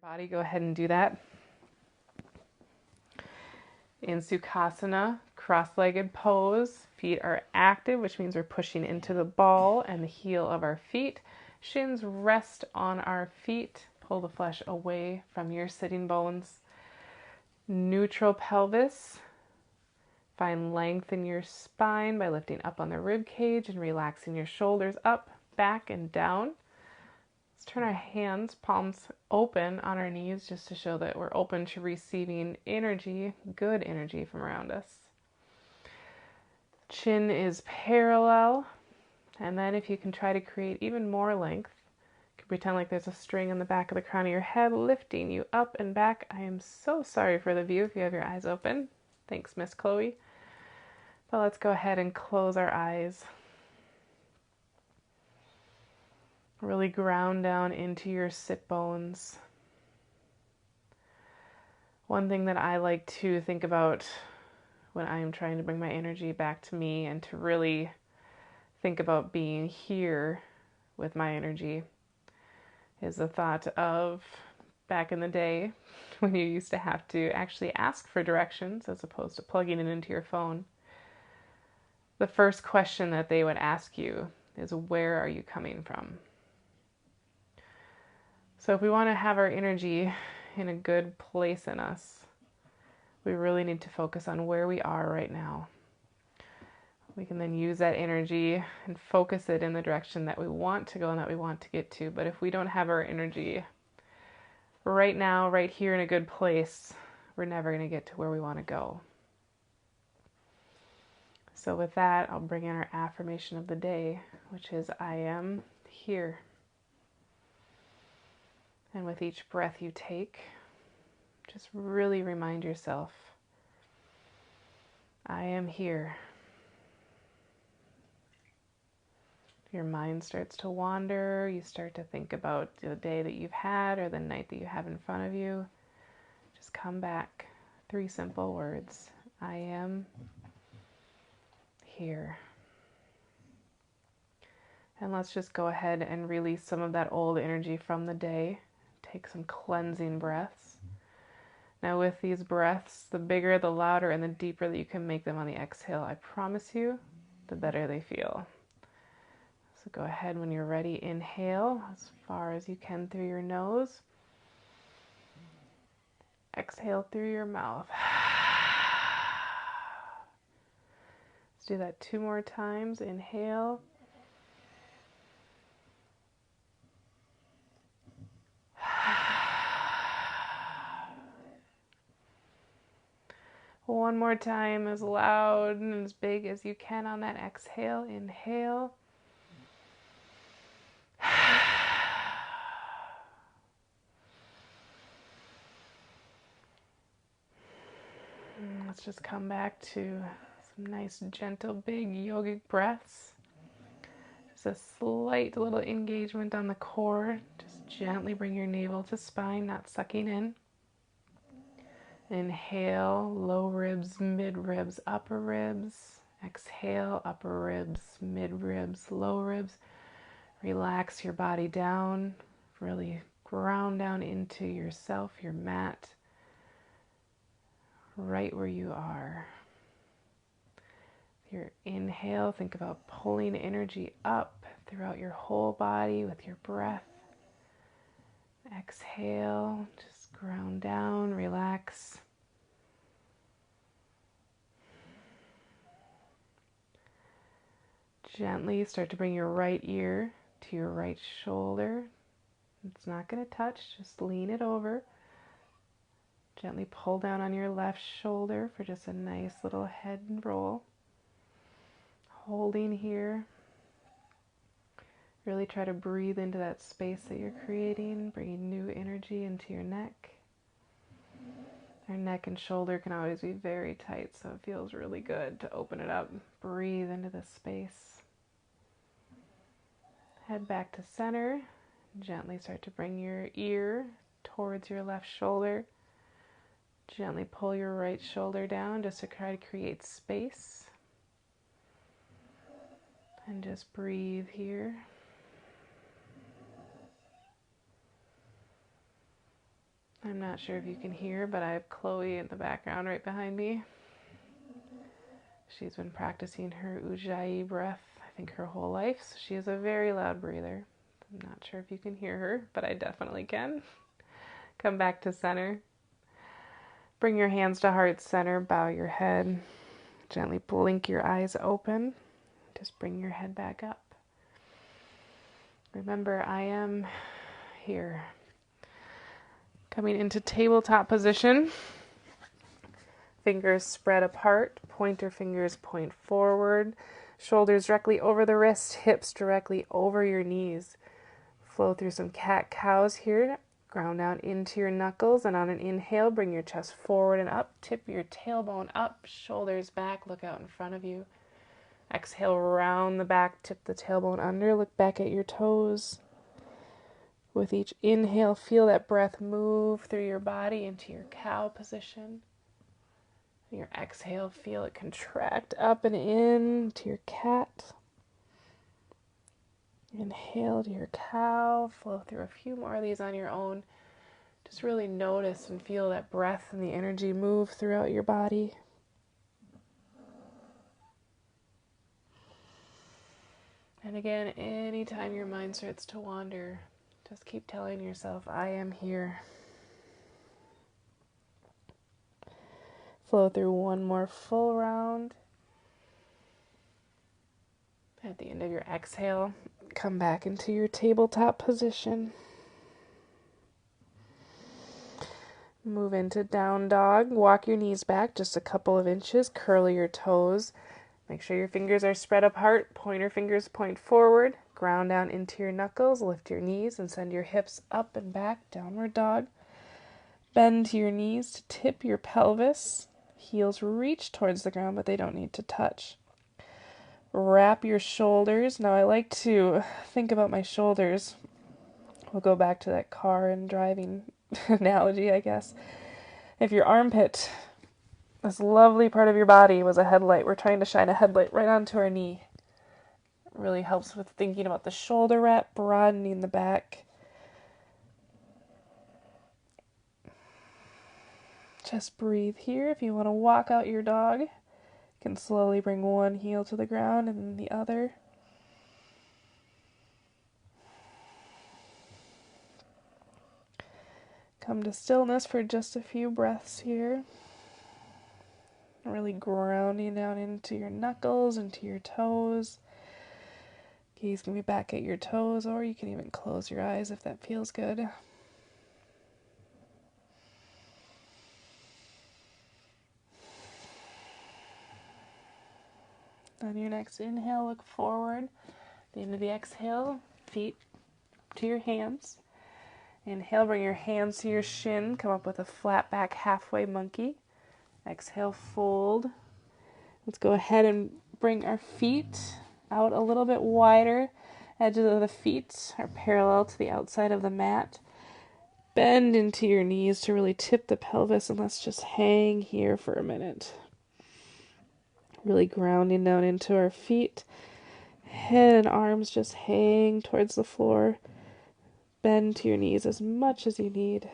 Body, go ahead and do that. In Sukhasana, cross-legged pose, feet are active, which means we're pushing into the ball and the heel of our feet. Shins rest on our feet. Pull the flesh away from your sitting bones. Neutral pelvis. Find length in your spine by lifting up on the rib cage and relaxing your shoulders up, back, and down. Let's turn our hands, palms open on our knees, just to show that we're open to receiving energy, good energy from around us. Chin is parallel, and then if you can try to create even more length, you can pretend like there's a string on the back of the crown of your head, lifting you up and back. I am so sorry for the view if you have your eyes open. Thanks, Miss Chloe. But let's go ahead and close our eyes. Really ground down into your sit bones. One thing that I like to think about when I'm trying to bring my energy back to me and to really think about being here with my energy is the thought of back in the day when you used to have to actually ask for directions as opposed to plugging it into your phone. The first question that they would ask you is, where are you coming from? So if we want to have our energy in a good place in us, we really need to focus on where we are right now. We can then use that energy and focus it in the direction that we want to go and that we want to get to. But if we don't have our energy right now, right here in a good place, we're never going to get to where we want to go. So with that, I'll bring in our affirmation of the day, which is, I am here. And with each breath you take, just really remind yourself, I am here. Your mind starts to wander, you start to think about the day that you've had or the night that you have in front of you. Just come back. 3 simple words. I am here. And let's just go ahead and release some of that old energy from the day. Take some cleansing breaths. Now with these breaths, the bigger, the louder, and the deeper that you can make them on the exhale, I promise you, the better they feel. So go ahead when you're ready, inhale as far as you can through your nose. Exhale through your mouth. Let's do that 2 more times. Inhale. One more time, as loud and as big as you can on that exhale. Inhale. Let's just come back to some nice, gentle, big yogic breaths. Just a slight little engagement on the core. Just gently bring your navel to spine, not sucking in. Inhale, low ribs, mid ribs, upper ribs. Exhale, upper ribs, mid ribs, low ribs. Relax your body down. Really ground down into yourself, your mat, right where you are. Your inhale, think about pulling energy up throughout your whole body with your breath. Exhale, just ground down, relax. Gently start to bring your right ear to your right shoulder. It's not going to touch, just lean it over. Gently pull down on your left shoulder for just a nice little head roll. Holding here. Really try to breathe into that space that you're creating, bringing new energy into your neck. Our neck and shoulder can always be very tight, so it feels really good to open it up. Breathe into this space. Head back to center. Gently start to bring your ear towards your left shoulder. Gently pull your right shoulder down just to try to create space. And just breathe here. I'm not sure if you can hear, but I have Chloe in the background right behind me. She's been practicing her Ujjayi breath, I think, her whole life. So she is a very loud breather. I'm not sure if you can hear her, but I definitely can. Come back to center. Bring your hands to heart center. Bow your head. Gently blink your eyes open. Just bring your head back up. Remember, I am here. Coming into tabletop position. Fingers spread apart. Pointer fingers point forward. Shoulders directly over the wrist. Hips directly over your knees. Flow through some cat-cows here. Ground down into your knuckles. And on an inhale, bring your chest forward and up. Tip your tailbone up. Shoulders back. Look out in front of you. Exhale, round the back. Tip the tailbone under. Look back at your toes. With each inhale, feel that breath move through your body into your cow position. Your exhale, feel it contract up and in to your cat. Inhale to your cow. Flow through a few more of these on your own. Just really notice and feel that breath and the energy move throughout your body. And again, anytime your mind starts to wander, just keep telling yourself, I am here. Flow through one more full round. At the end of your exhale, come back into your tabletop position. Move into down dog. Walk your knees back just a couple of inches. Curl your toes. Make sure your fingers are spread apart. Pointer fingers point forward. Ground down into your knuckles. Lift your knees and send your hips up and back. Downward dog. Bend to your knees to tip your pelvis. Heels reach towards the ground, but they don't need to touch. Wrap your shoulders. Now I like to think about my shoulders. We'll go back to that car and driving analogy, I guess. If your armpit, this lovely part of your body, was a headlight, we're trying to shine a headlight right onto our knee. It really helps with thinking about the shoulder wrap, broadening the back. Just breathe here. If you want to walk out your dog, you can slowly bring one heel to the ground and then the other. Come to stillness for just a few breaths here. Really grounding down into your knuckles, into your toes. Gaze can be back at your toes, or you can even close your eyes if that feels good. On your next inhale, look forward. At the end of the exhale, feet to your hands. Inhale, bring your hands to your shin. Come up with a flat back halfway monkey. Exhale, fold. Let's go ahead and bring our feet out a little bit wider. Edges of the feet are parallel to the outside of the mat. Bend into your knees to really tip the pelvis, and let's just hang here for a minute. Really grounding down into our feet. Head and arms just hang towards the floor. Bend to your knees as much as you need.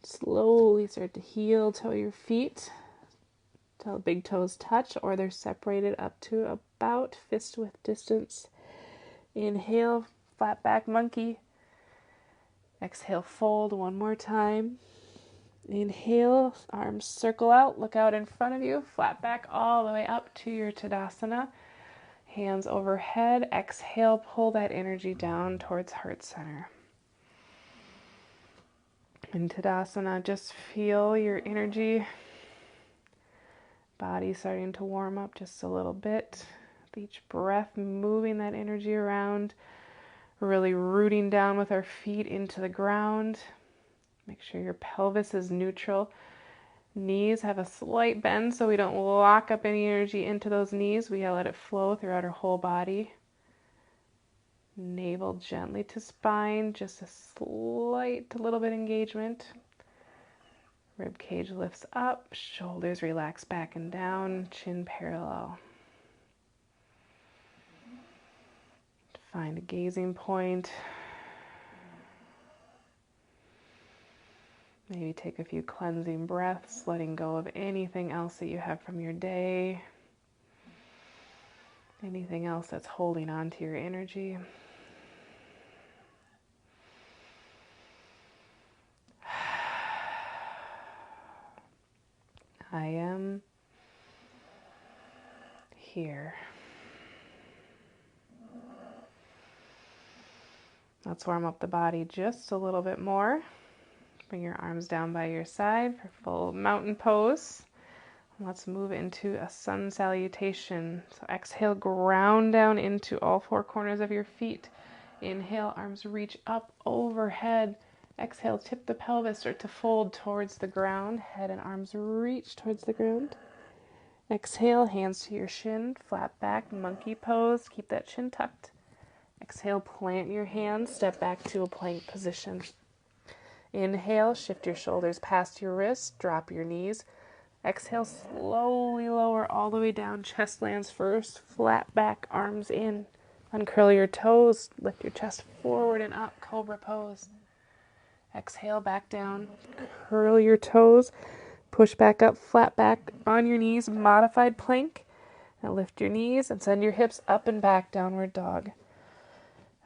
Slowly start to heel toe your feet till the big toes touch, or they're separated up to about fist width distance. Inhale, flat back monkey. Exhale, fold one more time. Inhale, arms circle out, look out in front of you, flat back all the way up to your Tadasana. Hands overhead. Exhale, pull that energy down towards heart center. In Tadasana, just feel your energy, body starting to warm up just a little bit. With each breath, moving that energy around, really rooting down with our feet into the ground. Make sure your pelvis is neutral. Knees have a slight bend so we don't lock up any energy into those knees. We let it flow throughout our whole body. Navel gently to spine, just a slight little bit engagement. Rib cage lifts up, shoulders relax back and down, chin parallel. Find a gazing point. Maybe take a few cleansing breaths, letting go of anything else that you have from your day, anything else that's holding on to your energy. I am here. Let's warm up the body just a little bit more. Bring your arms down by your side for full mountain pose. Let's move into a sun salutation. So exhale, ground down into all four corners of your feet. Inhale, arms reach up overhead. Exhale, tip the pelvis, start to fold towards the ground. Head and arms reach towards the ground. Exhale, hands to your shin, flat back, monkey pose. Keep that chin tucked. Exhale, plant your hands, step back to a plank position. Inhale, shift your shoulders past your wrists, drop your knees. Exhale, slowly lower all the way down, chest lands first, flat back, arms in. Uncurl your toes, lift your chest forward and up, cobra pose. Exhale, back down, curl your toes, push back up, flat back on your knees, modified plank. Now lift your knees and send your hips up and back, downward dog.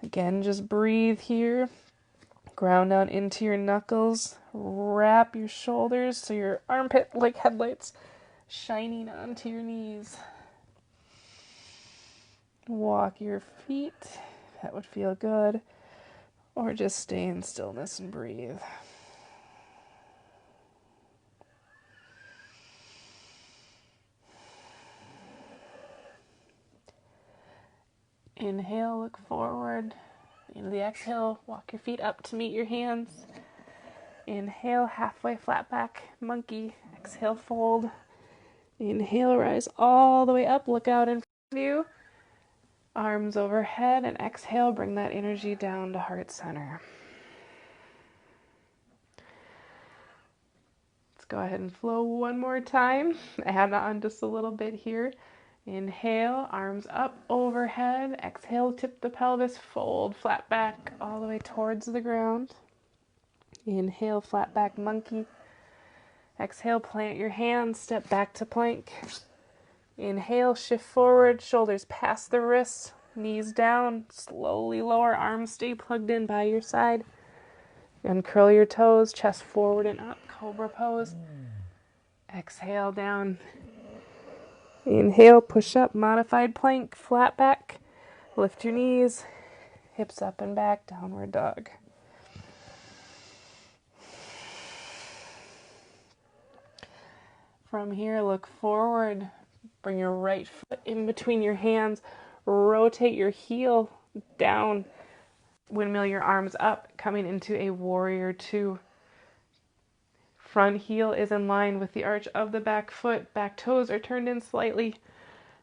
Again, just breathe here. Ground down into your knuckles. Wrap your shoulders so your armpit like headlights shining onto your knees. Walk your feet. That would feel good. Or just stay in stillness and breathe. Inhale, look forward. Into the exhale, walk your feet up to meet your hands. Inhale, halfway flat back, monkey. Exhale, fold. Inhale, rise all the way up, look out in front of you. Arms overhead, and exhale, bring that energy down to heart center. Let's go ahead and flow one more time. Add on just a little bit here. Inhale, arms up overhead. Exhale, tip the pelvis, fold, flat back all the way towards the ground. Inhale, flat back monkey. Exhale, plant your hands, step back to plank. Inhale, shift forward, shoulders past the wrists, knees down, slowly lower, arms stay plugged in by your side. Uncurl your toes, chest forward and up, cobra pose. Exhale, down. Inhale, push up, modified plank, flat back. Lift your knees, hips up and back, downward dog. From here, look forward. Bring your right foot in between your hands. Rotate your heel down. Windmill your arms up, coming into a warrior two. Front heel is in line with the arch of the back foot. Back toes are turned in slightly.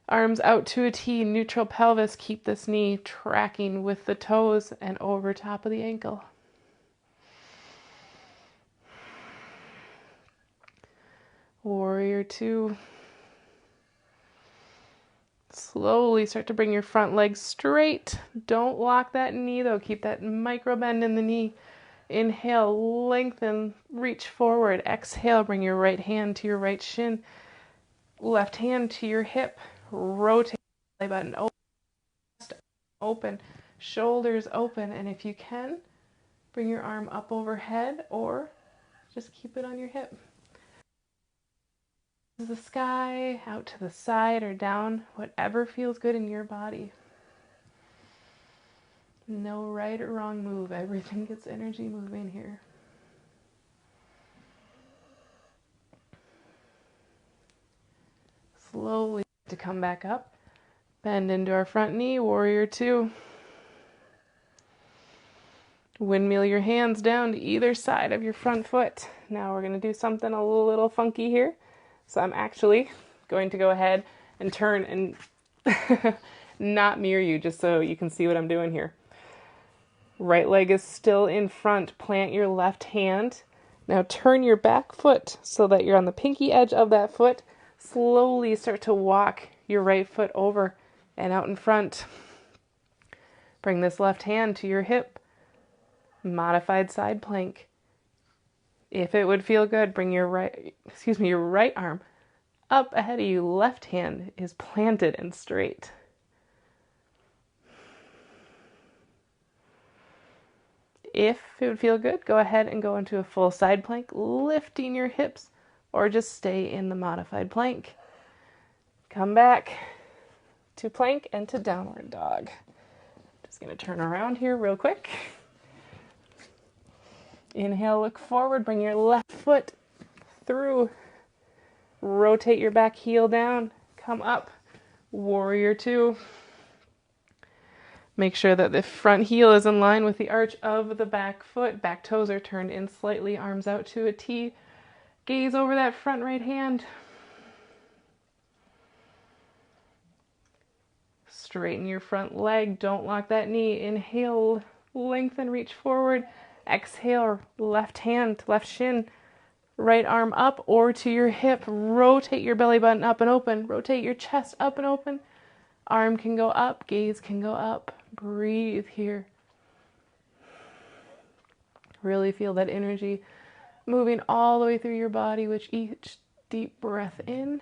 Arms out to a T, neutral pelvis. Keep this knee tracking with the toes and over top of the ankle. Warrior two. Slowly start to bring your front leg straight. Don't lock that knee though. Keep that micro bend in the knee. Inhale, lengthen, reach forward. Exhale, bring your right hand to your right shin. Left hand to your hip. Rotate the belly button open. Shoulders open. And if you can, bring your arm up overhead or just keep it on your hip. The sky, out to the side or down, whatever feels good in your body. No right or wrong move. Everything gets energy moving here. Slowly to come back up. Bend into our front knee, warrior two. Windmill your hands down to either side of your front foot. Now we're going to do something a little funky here. So I'm actually going to go ahead and turn and not mirror you, just so you can see what I'm doing here. Right leg is still in front. Plant your left hand. Now turn your back foot so that you're on the pinky edge of that foot. Slowly start to walk your right foot over and out in front. Bring this left hand to your hip. Modified side plank. If it would feel good, bring your right arm up ahead of you. Left hand is planted and straight. If it would feel good, go ahead and go into a full side plank, lifting your hips, or just stay in the modified plank. Come back to plank and to downward dog. Just going to turn around here real quick. Inhale, look forward, bring your left foot through. Rotate your back heel down, come up, warrior two. Make sure that the front heel is in line with the arch of the back foot. Back toes are turned in slightly, arms out to a T. Gaze over that front right hand. Straighten your front leg, don't lock that knee. Inhale, lengthen, reach forward. Exhale, left hand, left shin, right arm up or to your hip. Rotate your belly button up and open. Rotate your chest up and open. Arm can go up, gaze can go up. Breathe here. Really feel that energy moving all the way through your body with each deep breath in.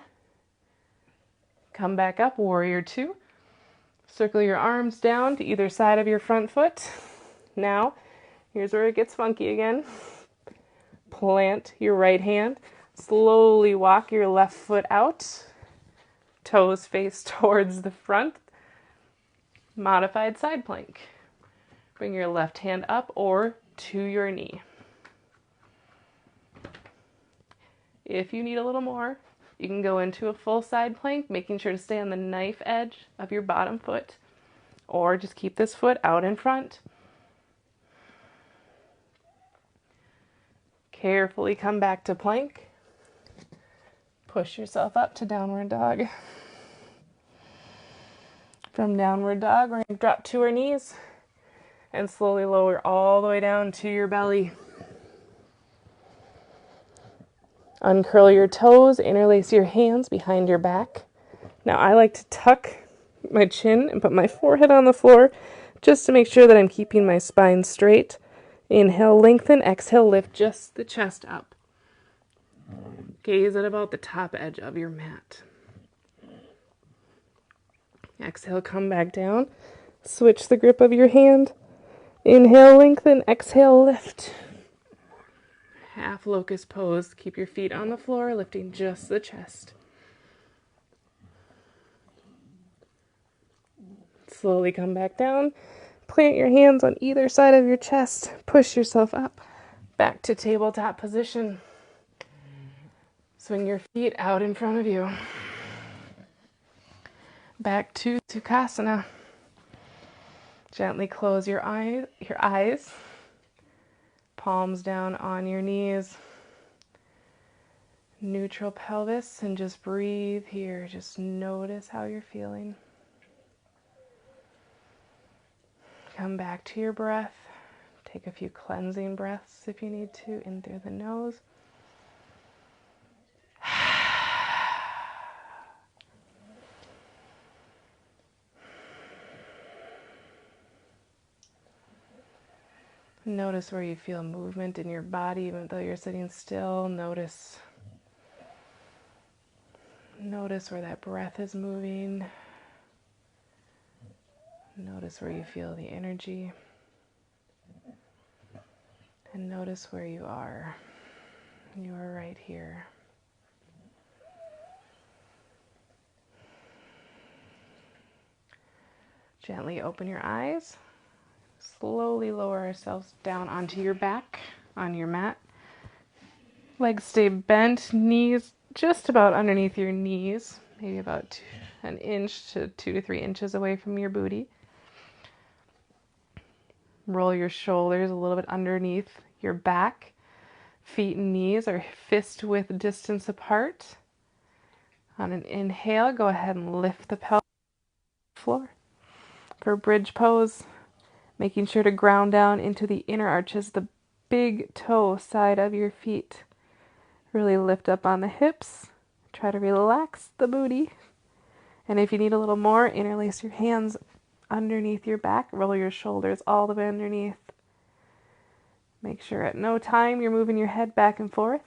Come back up, warrior two. Circle your arms down to either side of your front foot. Now, here's where it gets funky again. Plant your right hand. Slowly walk your left foot out. Toes face towards the front. Modified side plank. Bring your left hand up or to your knee. If you need a little more, you can go into a full side plank, making sure to stay on the knife edge of your bottom foot, or just keep this foot out in front. Carefully come back to plank. Push yourself up to downward dog. From downward dog, we're going to drop to our knees and slowly lower all the way down to your belly. Uncurl your toes, interlace your hands behind your back. Now I like to tuck my chin and put my forehead on the floor just to make sure that I'm keeping my spine straight. Inhale, lengthen. Exhale, lift just the chest up. Gaze at about the top edge of your mat. Exhale, come back down. Switch the grip of your hand. Inhale, lengthen. Exhale, lift. Half locust pose. Keep your feet on the floor, lifting just the chest. Slowly come back down. Plant your hands on either side of your chest. Push yourself up. Back to tabletop position. Swing your feet out in front of you. Back to Sukhasana. Gently close your eyes. Palms down on your knees. Neutral pelvis, and just breathe here. Just notice how you're feeling. Come back to your breath. Take a few cleansing breaths if you need to, in through the nose. Notice where you feel movement in your body, even though you're sitting still. Notice where that breath is moving. Notice where you feel the energy. And notice where you are. You are right here. Gently open your eyes. Slowly lower ourselves down onto your back, on your mat. Legs stay bent, knees just about underneath your knees, maybe about an inch to 2 to 3 inches away from your booty. Roll your shoulders a little bit underneath your back. Feet and knees are fist width distance apart. On an inhale, go ahead and lift the pelvis to the floor. For bridge pose, making sure to ground down into the inner arches big toe side of your feet. Really lift up on the hips. Try to relax the booty. And if you need a little more, interlace your hands underneath your back. Roll your shoulders all the way underneath. Make sure at no time you're moving your head back and forth.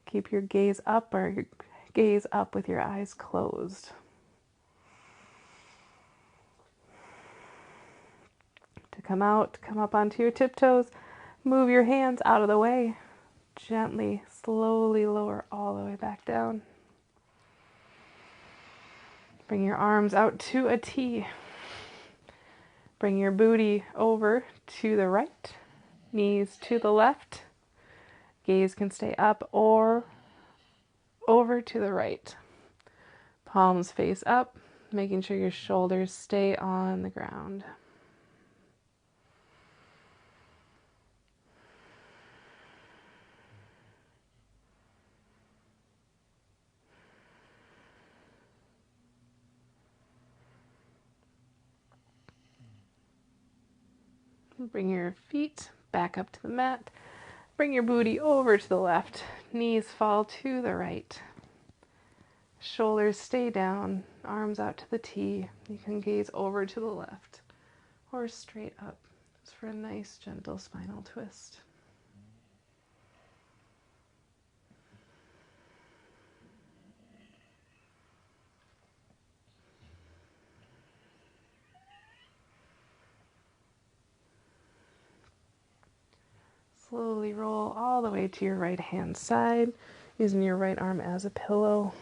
Keep your gaze up or your gaze up with your eyes closed. To come out, come up onto your tiptoes. Move your hands out of the way. Gently, slowly lower all the way back down. Bring your arms out to a T. Bring your booty over to the right, knees to the left. Gaze can stay up or over to the right. Palms face up, making sure your shoulders stay on the ground. Bring your feet back up to the mat. Bring your booty over to the left. Knees fall to the right. Shoulders stay down. Arms out to the T. You can gaze over to the left or straight up. Just for a nice, gentle spinal twist. Slowly roll all the way to your right hand side, using your right arm as a pillow.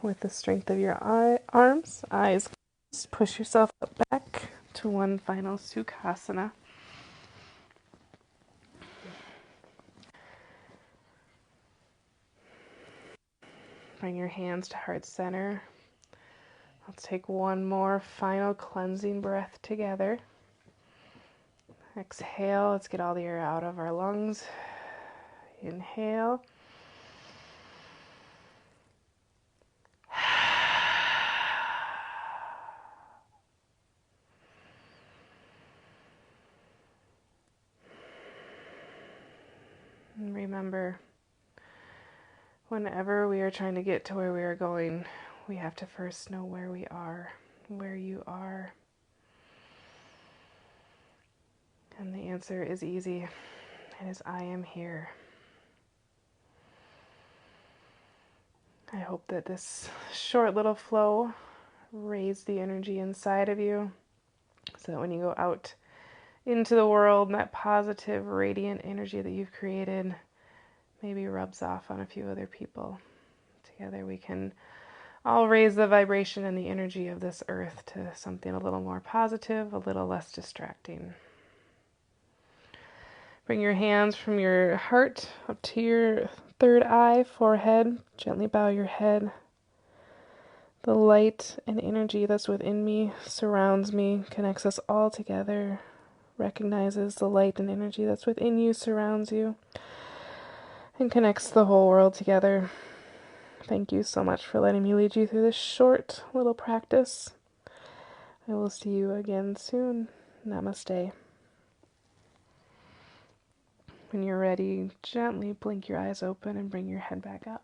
With the strength of your arms, eyes closed, push yourself up back to one final Sukhasana. Bring your hands to heart center. Let's take one more final cleansing breath together. Exhale, let's get all the air out of our lungs. Inhale. And remember, whenever we are trying to get to where we are going, we have to first know where we are, where you are. And the answer is easy. It is I am here. I hope that this short little flow raised the energy inside of you so that when you go out into the world, that positive, radiant energy that you've created maybe rubs off on a few other people. Together we can all raise the vibration and the energy of this earth to something a little more positive, a little less distracting. Bring your hands from your heart up to your third eye, forehead. Gently bow your head. The light and energy that's within me surrounds me, connects us all together, recognizes the light and energy that's within you, surrounds you, and connects the whole world together. Thank you so much for letting me lead you through this short little practice. I will see you again soon. Namaste. When you're ready, gently blink your eyes open and bring your head back up.